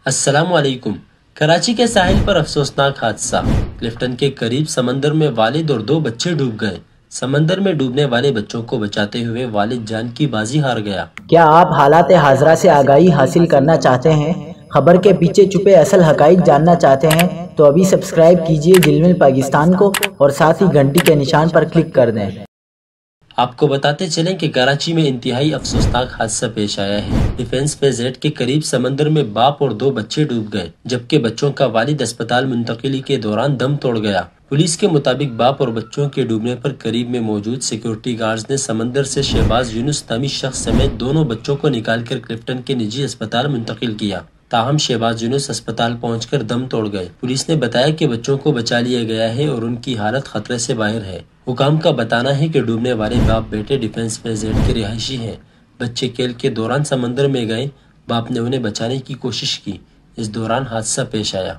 السلام علیکم۔ کراچی کے ساحل پر افسوسناک حادثہ، کلفٹن کے قریب سمندر میں والد اور 2 بچے ڈوب گئے۔ سمندر میں ڈوبنے والے بچوں کو بچاتے ہوئے والد جان کی بازی ہار گیا۔ کیا آپ حالات حاضرہ سے آگاہی حاصل کرنا چاہتے ہیں؟ خبر کے پیچھے چھپے اصل حقائق جاننا چاہتے ہیں تو ابھی سبسکرائب کیجئے دل مل پاکستان کو اور ساتھ ہی گھنٹی کے نشان پر کلک کر دیں۔ آپ کو بتاتے چلیں کہ کراچی میں انتہائی افسوسناک حادثہ پیش آیا ہے۔ ڈیفنس پہ زیڈ کے قریب سمندر میں باپ اور 2 بچے ڈوب گئے، جبکہ بچوں کا والد اسپتال منتقلی کے دوران دم توڑ گیا۔ پولیس کے مطابق باپ اور بچوں کے ڈوبنے پر قریب میں موجود سیکورٹی گارڈز نے سمندر سے شہباز یونس نامی شخص سمیت دونوں بچوں کو نکال کر کلفٹن کے نجی اسپتال منتقل کیا۔ تاہم شہباز یونس اسپتال پہنچ کر دم توڑ گئے۔ پولیس نے بتایا کہ بچوں کو بچا لیا گیا ہے اور ان کی حالت خطرے سے باہر ہے۔ حکام کا بتانا ہے کہ ڈوبنے والے باپ بیٹے ڈیفنس پہ زیڈ کے رہائشی ہیں۔ بچے کھیل کے دوران سمندر میں گئے، باپ نے انہیں بچانے کی کوشش کی، اس دوران حادثہ پیش آیا۔